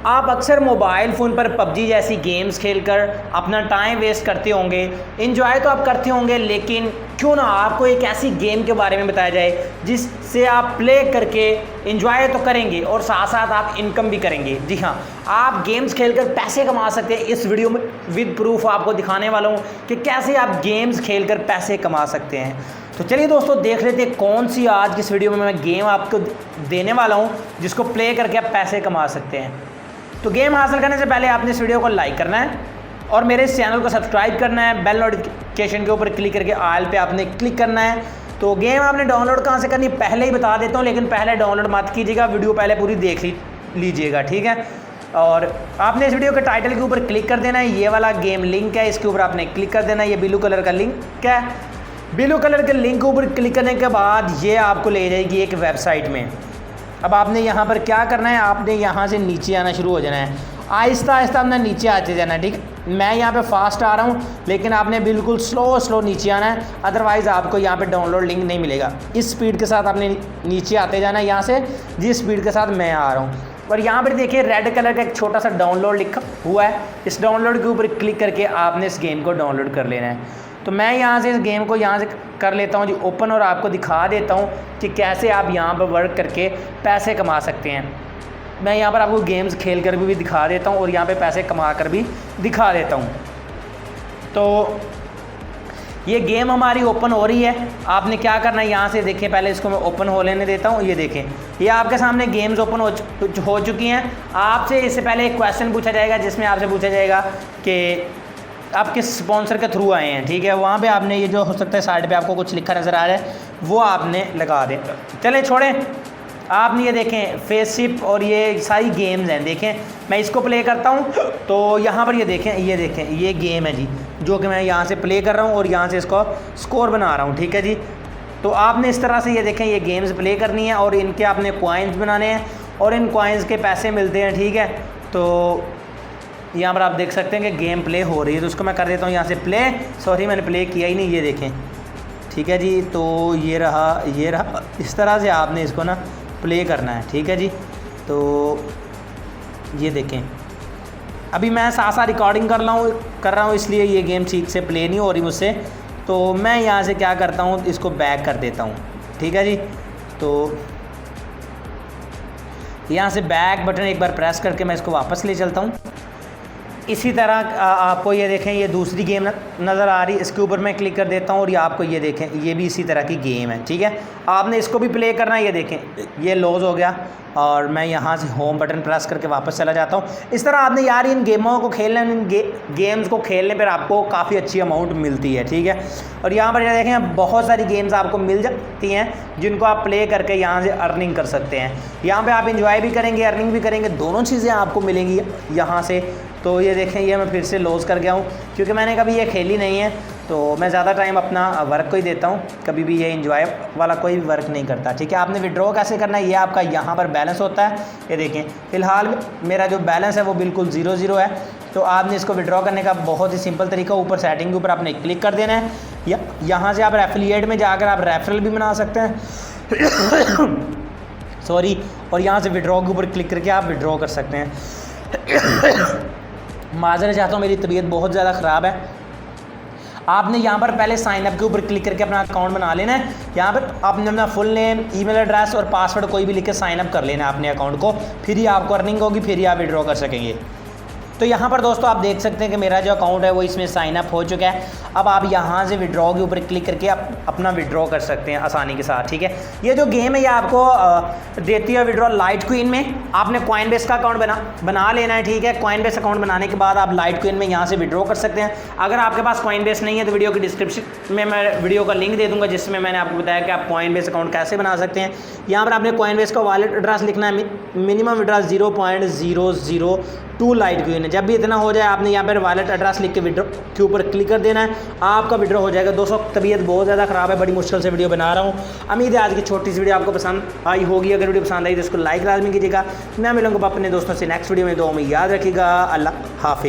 आप अक्सर mobile phone पर पबजी जैसी गेम्स खेलकर अपना टाइम वेस्ट करते होंगे, इन्जॉय तो आप करते होंगे, लेकिन क्यों ना आपको एक ऐसी गेम के बारे में बताया जाए जिससे आप प्ले करके इन्जॉय तो करेंगे और साथ साथ आप इनकम भी करेंगे। जी हाँ, आप गेम्स खेलकर पैसे कमा सकते हैं। इस वीडियो में विद प्रूफ आपको दिखाने वाला हूँ कि कैसे आप गेम्स खेलकर पैसे कमा सकते हैं। तो चलिए दोस्तों, देख लेते हैं कौन सी आज की इस वीडियो में मैं गेम आपको देने वाला हूँ जिसको प्ले करके आप पैसे कमा सकते हैं। तो गेम हासिल करने से पहले आपने इस वीडियो को लाइक करना है और मेरे इस चैनल को सब्सक्राइब करना है। बेल नोटिफिकेशन के ऊपर क्लिक करके ऑल पे आपने क्लिक करना है। तो गेम आपने डाउनलोड कहाँ से करनी है पहले ही बता देता हूँ, लेकिन पहले डाउनलोड मत कीजिएगा, वीडियो पहले पूरी देख लीजिएगा, ठीक है। और आपने इस वीडियो के टाइटल के ऊपर क्लिक कर देना है, ये वाला गेम लिंक है, इसके ऊपर आपने क्लिक कर देना है। ये ब्लू कलर का लिंक है। ब्लू कलर के लिंक के ऊपर क्लिक करने के बाद ये आपको ले जाएगी एक वेबसाइट में। अब आपने यहाँ पर क्या करना है, आपने यहाँ से नीचे आना शुरू हो जाना है, आहिस्ता आहिस्ता आपने नीचे आते जाना है, ठीक है। मैं यहाँ पे फास्ट आ रहा हूँ, लेकिन आपने बिल्कुल स्लो नीचे आना है, अदरवाइज़ आपको यहाँ पे डाउनलोड लिंक नहीं मिलेगा। इस स्पीड के साथ आपने नीचे आते जाना है यहाँ से, जिस स्पीड के साथ मैं आ रहा हूँ। और यहाँ पर देखिए रेड कलर का एक छोटा सा डाउनलोड लिखा हुआ है, इस डाउनलोड के ऊपर क्लिक करके आपने इस गेम को डाउनलोड कर लेना है। तो मैं यहाँ से इस गेम को यहाँ से कर लेता हूँ जी ओपन, और आपको दिखा देता हूँ कि कैसे आप यहाँ पर वर्क करके पैसे कमा सकते हैं। मैं यहाँ पर आपको गेम्स खेल कर भी दिखा देता हूँ और यहाँ पे पैसे कमा कर भी दिखा देता हूँ। तो ये गेम हमारी ओपन हो रही है। आपने क्या करना है, यहाँ से देखिए, पहले इसको मैं ओपन हो लेने देता हूँ। ये देखें, ये आपके सामने गेम्स ओपन हो चुकी हैं। आपसे इससे पहले एक क्वेश्चन पूछा जाएगा, जिसमें आपसे पूछा जाएगा कि आप किस स्पॉन्सर के थ्रू आए हैं, ठीक है। वहाँ पे आपने ये जो हो सकता है साइड पे आपको कुछ लिखा नज़र आ रहा है, वो आपने लगा दें। चलें छोड़ें, आपने ये देखें फेसशिप और ये सारी गेम्स हैं। देखें, मैं इसको प्ले करता हूँ तो यहाँ पर ये देखें ये गेम है जी, जो कि मैं यहाँ से प्ले कर रहा हूँ और यहाँ से इसको स्कोर बना रहा हूँ, ठीक है जी। तो आपने इस तरह से ये देखें ये गेम्स प्ले करनी है और इनके आपने कॉइन्स बनाने हैं और इन कॉइन्स के पैसे मिलते हैं, ठीक है। तो यहाँ पर आप देख सकते हैं कि गेम प्ले हो रही है, तो उसको मैं कर देता हूँ यहाँ से प्ले। सॉरी, मैंने प्ले किया ही नहीं, ये देखें, ठीक है जी। तो ये रहा, इस तरह से आपने इसको ना प्ले करना है, ठीक है जी। तो ये देखें, अभी मैं साथ रिकॉर्डिंग कर रहा हूँ, इसलिए ये गेम ठीक से प्ले नहीं हो रही मुझसे। तो मैं यहाँ से क्या करता हूँ, इसको बैक कर देता हूँ, ठीक है जी। तो यहाँ से बैक बटन एक बार प्रेस करके मैं इसको वापस ले चलता हूँ। इसी तरह आपको ये देखें, ये दूसरी गेम नज़र आ रही है, इसके ऊपर मैं क्लिक कर देता हूँ और ये आपको ये देखें, ये भी इसी तरह की गेम है, ठीक है। आपने इसको भी प्ले करना है। ये देखें, ये लॉस हो गया और मैं यहाँ से होम बटन प्रेस करके वापस चला जाता हूँ। इस तरह आपने यार इन गेमों को खेलने, इन गेम्स को खेलने पर आपको काफ़ी अच्छी अमाउंट मिलती है, ठीक है। और यहाँ पर ये देखें, बहुत सारी गेम्स आपको मिल जाती हैं जिनको आप प्ले करके यहाँ से अर्निंग कर सकते हैं। यहाँ पर आप इंजॉय भी करेंगे, अर्निंग भी करेंगे, दोनों चीज़ें आपको मिलेंगी यहाँ से। तो ये देखें, ये मैं फिर से लॉस कर गया हूँ क्योंकि मैंने कभी ये खेली नहीं है। तो मैं ज़्यादा टाइम अपना वर्क को ही देता हूँ, कभी भी ये एंजॉय वाला कोई भी वर्क नहीं करता, ठीक है। आपने विड्रॉ कैसे करना है, ये आपका यहाँ पर बैलेंस होता है। ये देखें, फ़िलहाल मेरा जो बैलेंस है वो बिल्कुल 0 है। तो आपने इसको विड्रॉ करने का बहुत ही सिंपल तरीका, ऊपर सेटिंग के ऊपर आपने क्लिक कर देना है, या यहाँ से आप एफिलिएट में जाकर आप रेफरल भी बना सकते हैं सॉरी। और यहाँ से विड्रॉ के ऊपर क्लिक करके आप विड्रॉ कर सकते हैं। माजरत चाहता हूँ, मेरी तबीयत बहुत ज़्यादा ख़राब है। आपने यहाँ पर पहले साइन अप के ऊपर क्लिक करके अपना अकाउंट बना लेना है। यहाँ पर आपने अपना फुल नेम, ईमेल एड्रेस और पासवर्ड कोई भी लिख के साइन अप कर लेना है अपने अकाउंट को, फिर ही आपको अर्निंग होगी, फिर ही आप विड्रॉ कर सकेंगे। तो यहाँ पर दोस्तों आप देख सकते हैं कि मेरा जो अकाउंट है वो इसमें साइन अप हो चुका है। अब आप यहाँ से विड्रॉ के ऊपर क्लिक करके आप अपना विड्रॉ कर सकते हैं आसानी के साथ, ठीक है। ये जो गेम है ये आपको देती है विड्रॉ लाइट क्विन में। आपने कॉइनबेस का अकाउंट बना लेना है, ठीक है। कॉइनबेस अकाउंट बनाने के बाद आप लाइट क्विन में यहाँ से विड्रॉ कर सकते हैं। अगर आपके पास कॉइनबेस नहीं है तो वीडियो की डिस्क्रिप्शन में मैं वीडियो का लिंक दे दूँगा, जिसमें मैंने आपको बताया कि आप कॉइनबेस अकाउंट कैसे बना सकते हैं। यहाँ पर आपने कॉइनबेस का वॉलेट एड्रेस लिखना है, मिनिमम विड्रॉ 0.002 लाइट क्विन है। जब भी इतना हो जाए आपने यहाँ पर वॉलेट एड्रेस लिख के विड्रॉ के ऊपर क्लिक कर देना है, आपका विड्रॉ हो जाएगा। दोस्तों तबीयत बहुत ज़्यादा ख़राब है, बड़ी मुश्किल से वीडियो बना रहा हूँ। उम्मीद है आज की छोटी सी वीडियो आपको पसंद आई होगी। अगर वीडियो पसंद आई तो इसको लाइक लाजमी कीजिएगा। मैं मिलूंगा अपने दोस्तों से नेक्स्ट वीडियो में। दुआ में याद रखिएगा। अल्लाह हाफिज़।